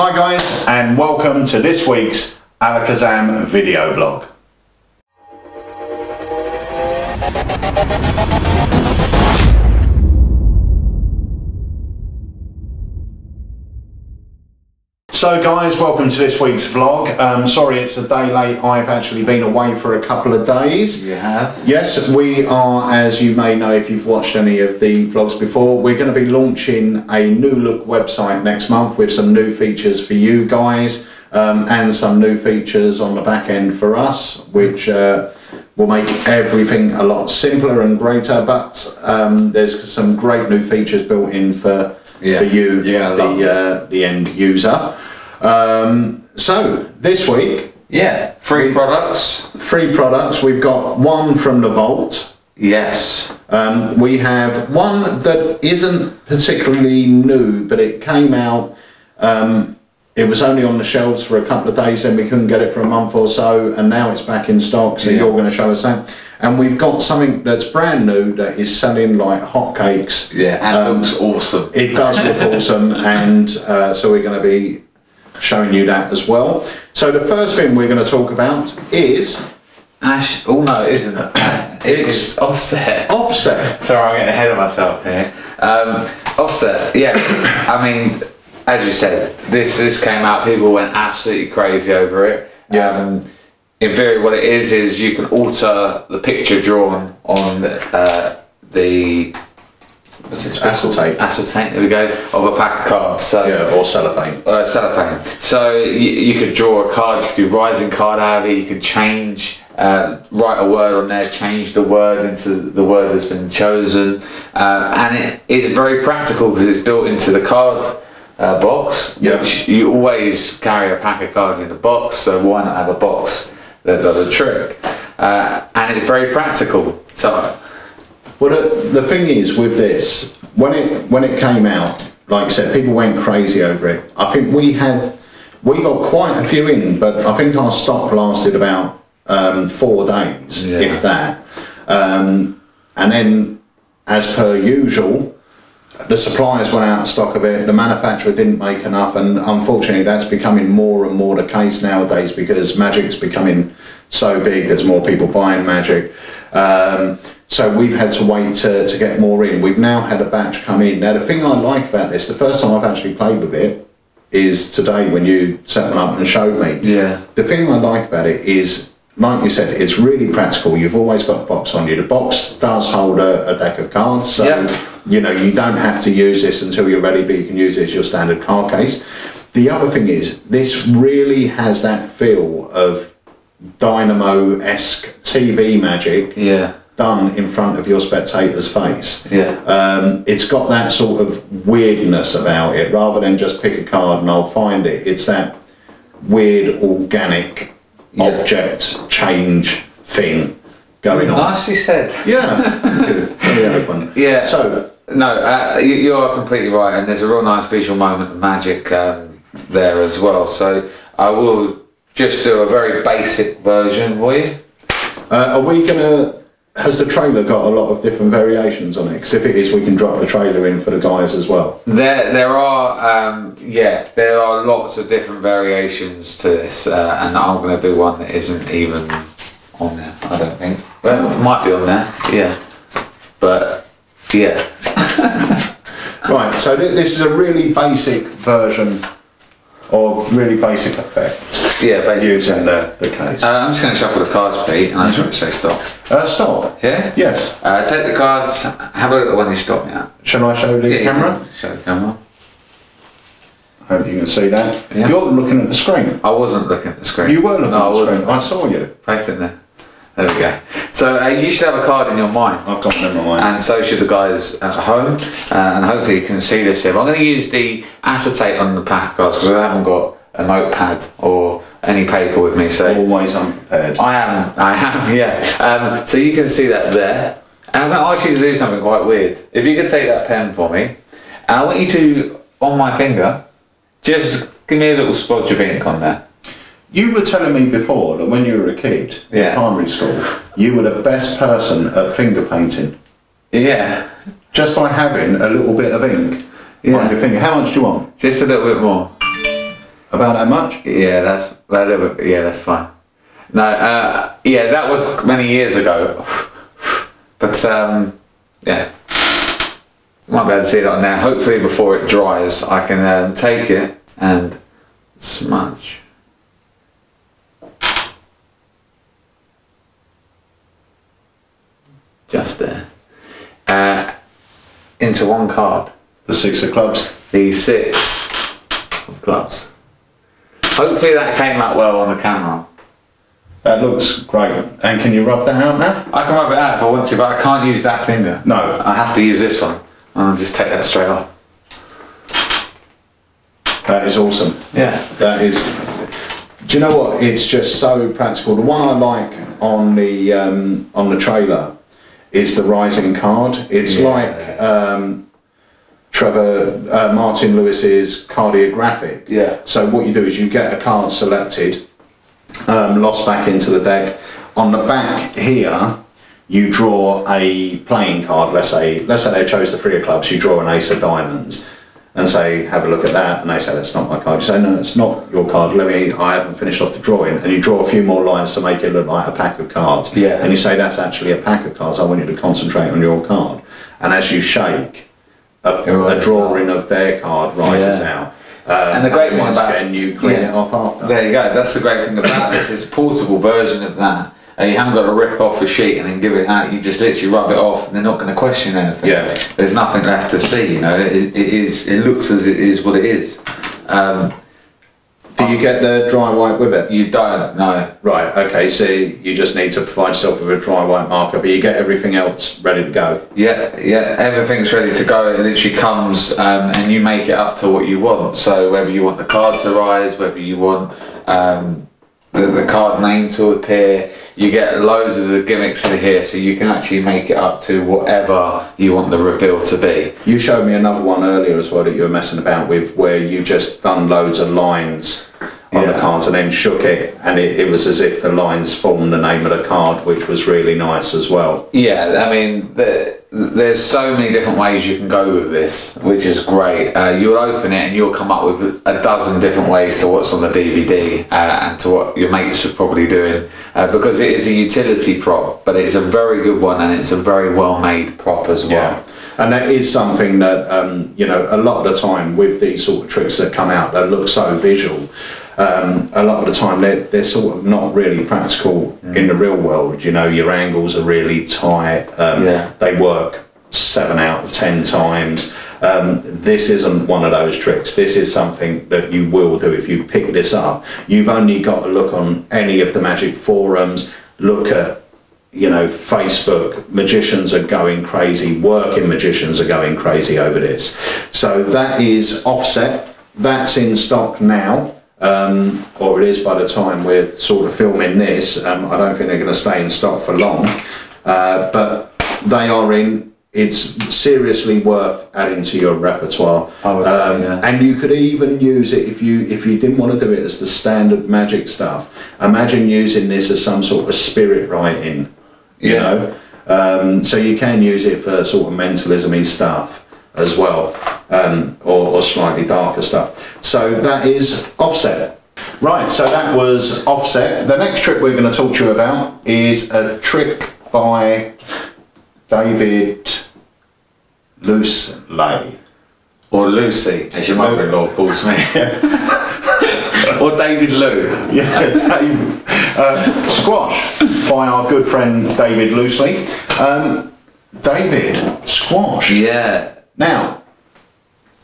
Hi guys, and welcome to this week's Alakazam Video Blog. So guys, welcome to this week's vlog. Sorry it's a day late, I've actually been away for a couple of days. You have? Yes, we are, as you may know if you've watched any of the vlogs before, we're going to be launching a new look website next month with some new features for you guys and some new features on the back end for us, which will make everything a lot simpler and greater, but there's some great new features built in for you, the end user. So this week, free products. We've got one from the vault. Yes. We have one that isn't particularly new, but it came out. It was only on the shelves for a couple of days, then we couldn't get it for a month or so, and now it's back in stock. So you're going to show us that. And we've got something that's brand new that is selling like hotcakes. Yeah, and looks awesome. It does look awesome, and so we're going to be showing you that as well. So the first thing we're going to talk about is Ash. Oh no, it isn't. It's Offset. Offset. Sorry, I'm getting ahead of myself here. Offset. Yeah, I mean, as you said, this came out. People went absolutely crazy over it. Yeah. In theory, what it is you can alter the picture drawn on the acetate, there we go, of a pack of cards. So or cellophane. Cellophane. So you could draw a card, you could do rising card out of it, you could change, write a word on there, change the word into the word that's been chosen, and it is very practical because it's built into the card box, which you always carry a pack of cards in the box, so why not have a box that does a trick? And it's very practical. So well, the thing is with this, when it came out, like I said, people went crazy over it. I think we got quite a few in, but I think our stock lasted about 4 days, if that. And then, as per usual, the suppliers went out of stock of it, the manufacturer didn't make enough, and unfortunately that's becoming more and more the case nowadays because Magic's becoming so big, there's more people buying Magic. So we've had to wait to get more in. We've now had a batch come in. Now the thing I like about this, the first time I've actually played with it is today when you set them up and showed me. Yeah. The thing I like about it is, like you said, it's really practical. You've always got the box on you. The box does hold a deck of cards, so you know you don't have to use this until you're ready, but you can use it as your standard card case. The other thing is, this really has that feel of Dynamo-esque TV Magic done in front of your spectator's face. It's got that sort of weirdness about it, rather than just pick a card and I'll find it. It's that weird organic object change thing going on. Nicely said. Yeah. Very open. Yeah. So no, you are completely right, and there's a real nice visual moment of magic there as well. So I will just do a very basic version for you. Are we gonna? Has the trailer got a lot of different variations on it? Because if it is, we can drop the trailer in for the guys as well. There are lots of different variations to this, and I'm going to do one that isn't even on there. I don't think. Well, it might be on there. But Right. So this is a really basic version, or really basic effect. Using the case. I'm just going to shuffle the cards, Pete, and I just want to say stop. Stop. Yeah? Yes. Take the cards, have a look at the one you stopped me at. Shall I show the camera? Show the camera. Hope you can see that. Yeah. You're looking at the screen. I wasn't looking at the screen. You were looking at the screen. I saw you. Place it there. There we go. So you should have a card in your mind. I've got one in my mind. And so should the guys at home. And hopefully you can see this here. I'm going to use the acetate on the pack of cards because I haven't got a notepad or any paper with me. So always unprepared. I am, yeah. So you can see that there. And I'm going to ask you to do something quite weird. If you could take that pen for me, and I want you to, on my finger, just give me a little splodge of ink on there. You were telling me before that when you were a kid in primary school, you were the best person at finger painting. Yeah. Just by having a little bit of ink on your finger. How much do you want? Just a little bit more. About that much? Yeah, that's a little bit, yeah, that's fine. No, yeah, that was many years ago. But yeah, you might be able to see it on there. Hopefully before it dries I can take it and smudge. Just there. Into one card. The 6 of clubs. The 6 of clubs. Hopefully that came out well on the camera. That looks great. And can you rub that out now? I can rub it out if I want to, but I can't use that finger. No. I have to use this one. I'll just take that straight off. That is awesome. Yeah. That is... Do you know what? It's just so practical. The one I like on the trailer is the rising card. It's like Martin Lewis's cardiographic. Yeah. So what you do is you get a card selected, lost back into the deck. On the back here, you draw a playing card. Let's say they chose the 3 of clubs. You draw an ace of diamonds, and say, have a look at that. And they say, that's not my card. You say, no, it's not your card. I haven't finished off the drawing. And you draw a few more lines to make it look like a pack of cards. Yeah. And you say, that's actually a pack of cards. I want you to concentrate on your card. And as you shake, a drawing of their card rises out. And the great thing once about again, you clean it off after. There you go. That's the great thing about this. It's a portable version of that. You haven't got to rip off a sheet and then give it out. You just literally rub it off, and they're not going to question anything. Yeah. There's nothing left to see. You know, it looks as it is what it is. Do you get the dry white with it? You don't. No. Right. Okay. So you just need to provide yourself with a dry white marker, but you get everything else ready to go. Yeah. Yeah. Everything's ready to go. It literally comes, and you make it up to what you want. So whether you want the card to rise, whether you want the card name to appear, you get loads of the gimmicks in here, so you can actually make it up to whatever you want the reveal to be. You showed me another one earlier as well that you were messing about with, where you just done loads of lines on the cards and then shook it, and it was as if the lines formed the name of the card, which was really nice as well. Yeah, I mean, there's so many different ways you can go with this, which is great. You'll open it and you'll come up with a dozen different ways to what's on the DVD and to what your mates are probably doing, because it is a utility prop, but it's a very good one, and it's a very well made prop as well. Yeah. And that is something that, you know, a lot of the time with these sort of tricks that come out that look so visual, a lot of the time they're sort of not really practical in the real world. You know, your angles are really tight. They work 7 out of 10 times. This isn't one of those tricks. This is something that you will do if you pick this up. You've only got to look on any of the magic forums, look at, you know, Facebook. Magicians are going crazy, working magicians are going crazy over this. So that is Offset. That's in stock now. Or it is by the time we're sort of filming this. I don't think they're going to stay in stock for long, but they are in. It's seriously worth adding to your repertoire. I would say, yeah. And you could even use it if you didn't want to do it as the standard magic stuff. Imagine using this as some sort of spirit writing, you know. So you can use it for sort of mentalism-y stuff as well, or slightly darker stuff. So that is Offset. Right, so that was Offset. The next trick we're going to talk to you about is a trick by David Loosley. Or Lucy, as your mother-in-law calls me. Or David Lou. Yeah, David. Squash by our good friend David Loosley. David, squash. Yeah. Now,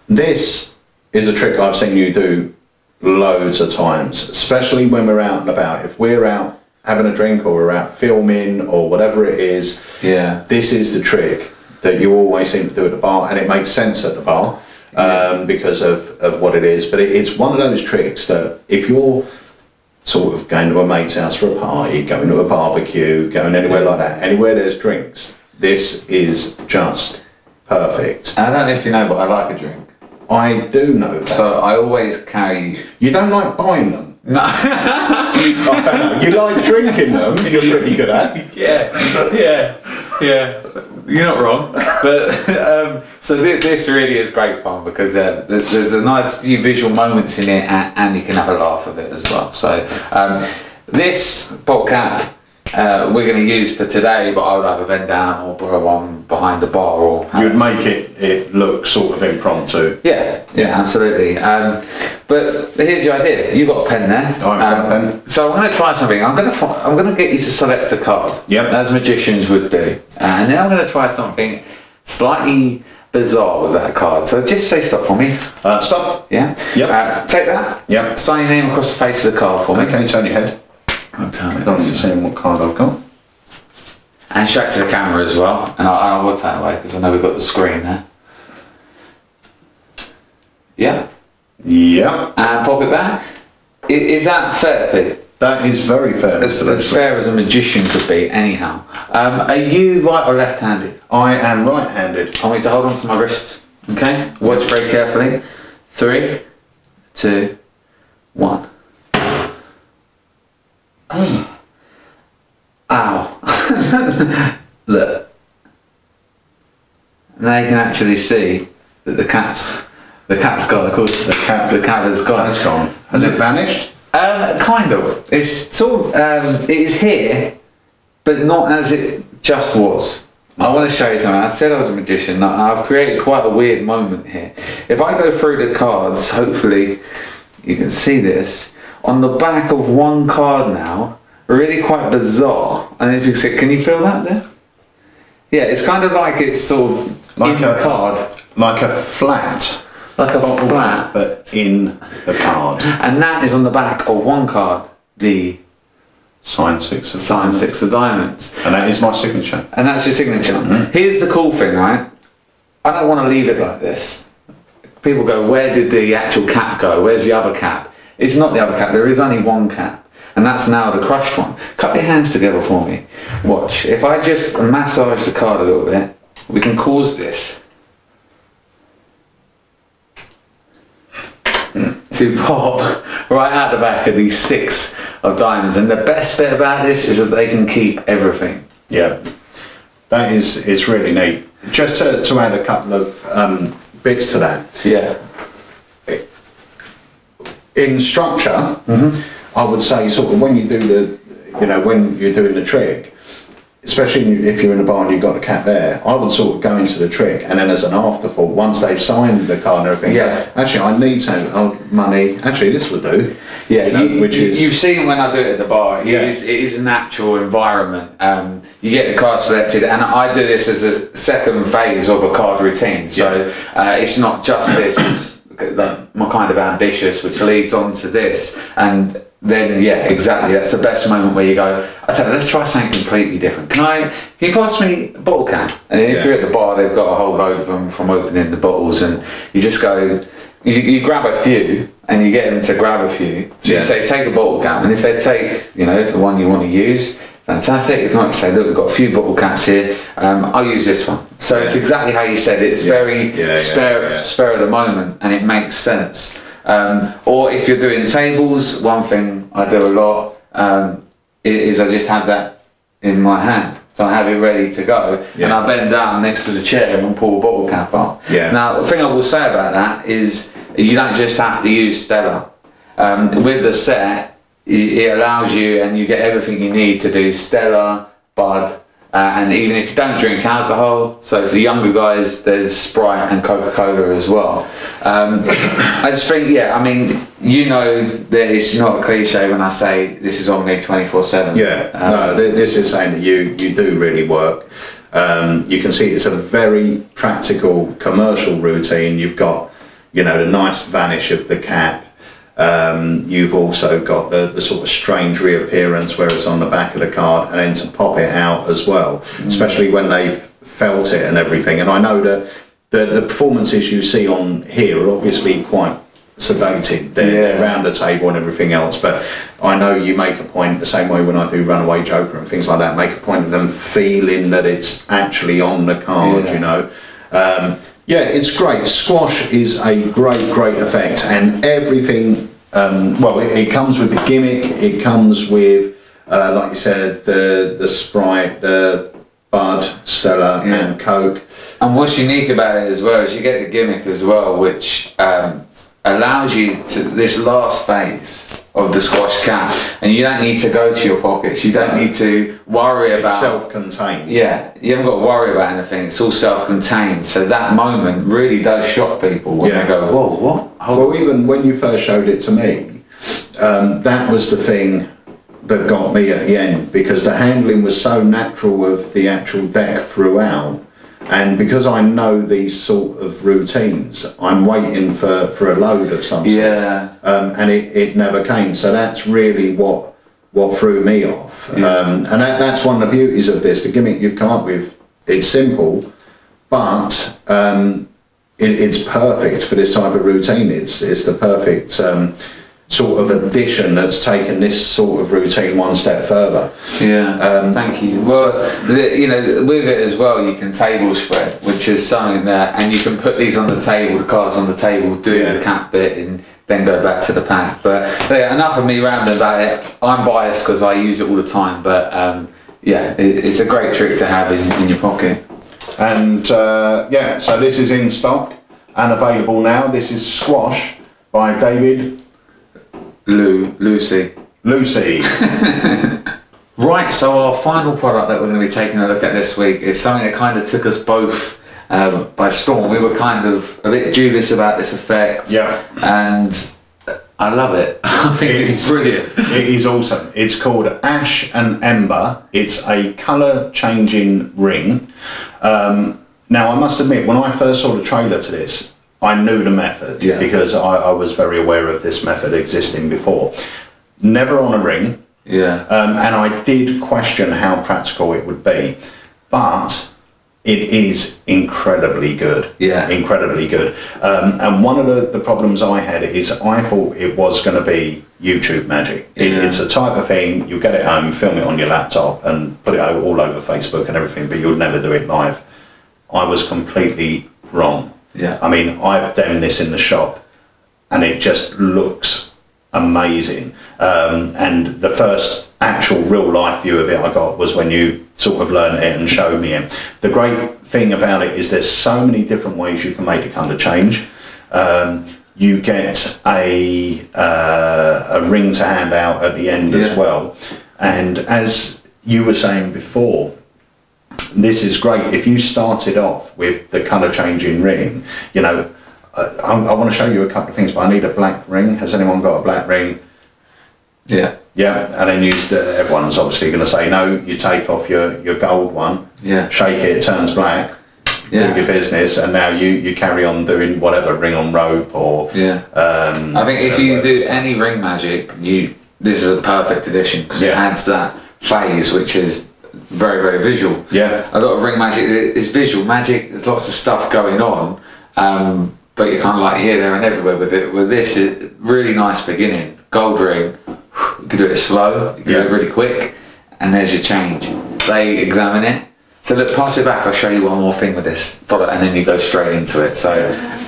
this is a trick I've seen you do loads of times, especially when we're out and about. If we're out having a drink or we're out filming or whatever it is, this is the trick that you always seem to do at the bar, and it makes sense at the bar because of what it is. But it's one of those tricks that if you're sort of going to a mate's house for a party, going to a barbecue, going anywhere like that, anywhere there's drinks, this is just perfect. I don't know if you know, but I like a drink. I do know that. So I always carry... You don't like buying them? No. You like drinking them, you're pretty good at. Yeah. Yeah, you're not wrong. But so this really is great fun because there's a nice few visual moments in it, and you can have a laugh of it as well. So this bottle cap we're going to use for today, but I would either bend down or put one behind the bar, or you'd make it look sort of impromptu. Yeah, absolutely. But here's the idea. You've got a pen there. I've got a pen. So I'm going to try something. I'm going to get you to select a card. Yep. As magicians would do, and then I'm going to try something slightly bizarre with that card. So just say stop for me. Stop. Yeah. Yep. Take that. Yep. Sign your name across the face of the card for me. Okay. Turn your head. I'll turn it. Don't see what card I've got. And show it to the camera as well. And I will turn away because I know we've got the screen there. Yeah. Yeah. And pop it back. Is that fair, Pete? That is very fair. As fair as a magician could be, anyhow. Are you right or left-handed? I am right-handed. I want you to hold on to my wrist. Okay? Watch very carefully. 3, 2, 1. Oh. Ow. Look. Now you can actually see that the cap's gone. Of course, the cap has gone. Has gone. Has it vanished? Kind of. It's sort of. It is here, but not as it just was. I want to show you something. I said I was a magician. I've created quite a weird moment here. If I go through the cards, hopefully you can see this. On the back of one card now, really quite bizarre. And if you see, can you feel that there? Yeah, it's kind of like it's sort of like in the card. Like a flat. Like a flat. But in the card. And that is on the back of one card, the Sign 6 of Sign 6 of diamonds. And that is my signature. And that's your signature. Mm-hmm. Here's the cool thing, right? I don't want to leave it like this. People go, where did the actual cap go? Where's the other cap? It's not the other cap, there is only one cap. And that's now the crushed one. Cup your hands together for me. Watch. If I just massage the card a little bit, we can cause this to pop right out the back of these 6 of diamonds. And the best bit about this is that they can keep everything. Yeah. That is really neat. Just to add a couple of bits to that. Yeah. In structure, I would say sort of when you do when you're doing the trick, especially if you're in a bar and you've got a cap there, I would sort of go into the trick and then as an afterthought, once they've signed the card and everything, actually I need some money, actually this would do. Yeah, you've seen when I do it at the bar, it is a natural environment. You get the card selected, and I do this as a second phase of a card routine, so it's not just this, it's my kind of ambitious, which leads on to this, and then exactly, that's the best moment where you go, I tell you, let's try something completely different. Can you pass me a bottle cap? And if you're at the bar, they've got a whole load of them from opening the bottles, and you just go, you grab a few and you get them to grab a few. So you say, take a bottle cap, and if they take the one you want to use, fantastic. If not, you say, look, we've got a few bottle caps here, I'll use this one. So it's exactly how you said it. It's very spur of the moment, and it makes sense. Or if you're doing tables, one thing I do a lot is I just have that in my hand. So I have it ready to go, and I bend down next to the chair and pull a bottle cap up. Now, the thing I will say about that is you don't just have to use Stella. With the set, it allows you, and you get everything you need to do Stella, Bud, and even if you don't drink alcohol, so for the younger guys, there's Sprite and Coca-Cola as well. I just think, that it's not a cliche when I say this is on me 24/7. No, this is saying that you do really work. You can see it's a very practical commercial routine. You've got, the nice vanish of the cap. You've also got the sort of strange reappearance where it's on the back of the card, and then to pop it out as well, especially when they've felt it and everything. And I know that the performances you see on here are obviously quite sedated. They're around the table and everything else, but I know you make a point, the same way when I do Runaway Joker and things like that, make a point of them feeling that it's actually on the card, it's great. Squash is a great effect, and everything, it comes with the gimmick, it comes with, like you said, the Sprite, Bud, Stella and Coke. And what's unique about it as well is you get the gimmick as well, which allows you to this last phase of the squash cap, and you don't need to go to your pockets. You don't need to worry about. It's self-contained. Yeah, you haven't got to worry about anything. It's all self-contained. So that moment really does shock people when they go, "Whoa, what?" Well, even when you first showed it to me, that was the thing that got me at the end, because the handling was so natural of the actual deck throughout. And because I know these sort of routines, I'm waiting for a load of some sort. Yeah. And it never came. So that's really what threw me off. Yeah. And that's one of the beauties of this. The gimmick you've come up with, it's simple, but it's perfect for this type of routine. It's the perfect sort of addition that's taken this sort of routine one step further. Yeah, thank you. Well, you know, with it as well, you can table spread, which is something that, and you can put these on the table, the cards on the table, do the cap bit, and then go back to the pack. But yeah, enough of me rambling about it. I'm biased because I use it all the time, but yeah, it's a great trick to have in your pocket. And yeah, so this is in stock and available now. This is Squash by David. Lucy. Right, so our final product that we're going to be taking a look at this week is something that kind of took us both by storm. We were kind of a bit dubious about this effect. Yeah. And I love it. I think it's brilliant. It is awesome. It's called Ash and Ember. It's a colour changing ring. Now I must admit, when I first saw the trailer to this, I knew the method, because I was very aware of this method existing before. Never on a ring. Yeah. And I did question how practical it would be, but it is incredibly good. Yeah. Incredibly good. And one of the problems I had is I thought it was going to be YouTube magic. It's a type of thing, you get it home, film it on your laptop and put it all over Facebook and everything, but you'll never do it live. I was completely wrong. Yeah. I mean, I've done this in the shop and it just looks amazing. And the first actual real life view of it I got was when you sort of learned it and showed me it. The great thing about it is there's so many different ways you can make the colour change. You get a ring to hand out at the end as well. And as you were saying before, this is great. If you started off with the colour changing ring, you know, I want to show you a couple of things, but I need a black ring. Has anyone got a black ring? Yeah. Yeah, and then everyone's obviously going to say no. You take off your gold one, shake it, it turns black, do your business, and now you carry on doing whatever, ring on rope or... Yeah. I think if you do any ring magic, this is a perfect addition because it adds that phase, which is very, very visual. Yeah. A lot of ring magic is visual magic. There's lots of stuff going on, but you're kind of like here, there, and everywhere with it. With this, it's really nice beginning. Gold ring. You can do it slow. You can do it really quick, and there's your change. They examine it. So look, pass it back. I'll show you one more thing with this product, and then you go straight into it. So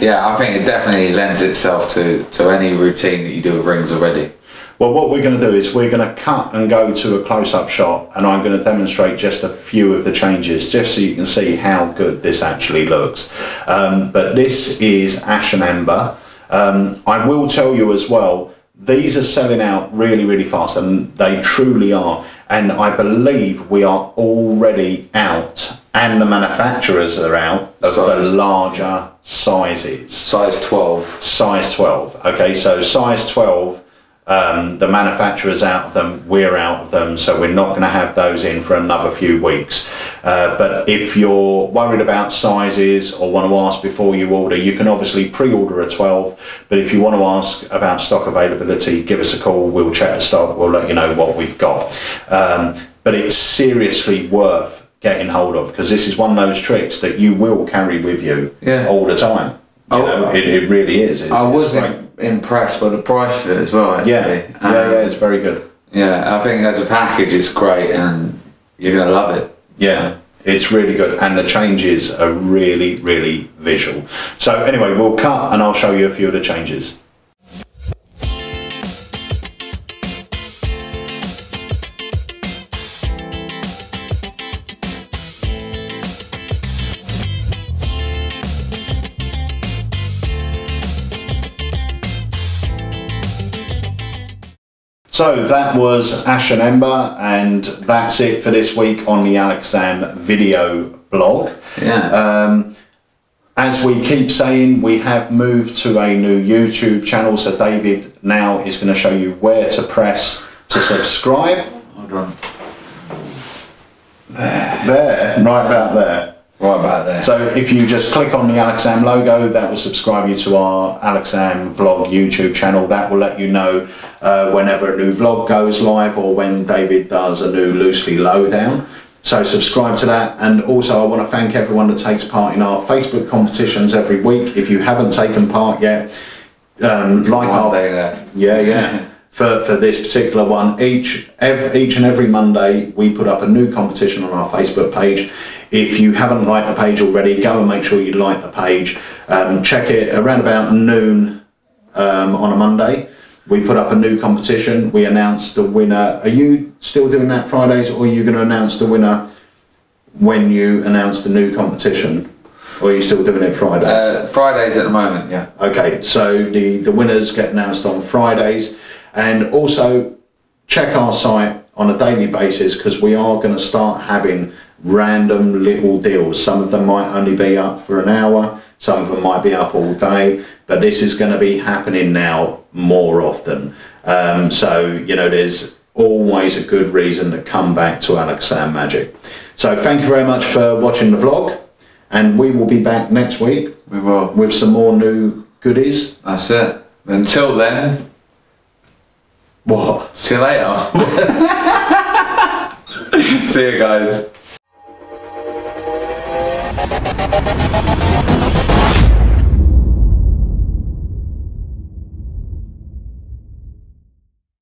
yeah, I think it definitely lends itself to any routine that you do with rings already. Well, what we're going to do is we're going to cut and go to a close-up shot, and I'm going to demonstrate just a few of the changes, just so you can see how good this actually looks. But this is Ash and Ember. I will tell you as well, these are selling out really, really fast, and they truly are. And I believe we are already out, and the manufacturers are out of the larger sizes. Size 12. Size 12. Okay, so size 12. The manufacturer's out of them, we're out of them, so we're not going to have those in for another few weeks. But if you're worried about sizes or want to ask before you order, you can obviously pre-order a 12, but if you want to ask about stock availability, give us a call, we'll check the stock, we'll let you know what we've got. But it's seriously worth getting hold of, because this is one of those tricks that you will carry with you all the time. You know, it really is. I was impressed by the price of it as well, actually. Yeah, it's very good. Yeah, I think as a package it's great and you're going to love it. Yeah, it's really good, and the changes are really, really visual. So anyway, we'll cut and I'll show you a few of the changes. So that was Ash and Ember, and that's it for this week on the Alakazam Video Blog. Yeah. As we keep saying, we have moved to a new YouTube channel, so David now is going to show you where to press to subscribe. Hold on. There, right about there. Right about there. So if you just click on the Alakazam logo, that will subscribe you to our Alakazam Vlog YouTube channel. That will let you know whenever a new vlog goes live or when David does a new Loosely Lowdown. So subscribe to that, and also I want to thank everyone that takes part in our Facebook competitions every week. If you haven't taken part yet, like our day left. Yeah. For this particular one, each and every Monday we put up a new competition on our Facebook page. If you haven't liked the page already, go and make sure you like the page. Check it around about noon on a Monday. We put up a new competition. We announced the winner. Are you still doing that Fridays, or are you going to announce the winner when you announce the new competition? Or are you still doing it Fridays? Fridays at the moment, yeah. Okay, so the winners get announced on Fridays. And also check our site on a daily basis, because we are going to start having random little deals. Some of them might only be up for an hour, some of them might be up all day, but this is going to be happening now more often. So, you know, there's always a good reason to come back to Alakazam Magic. So thank you very much for watching the vlog, and we will be back next week. We will. With some more new goodies. That's it. Until then. What? See you later. See you guys.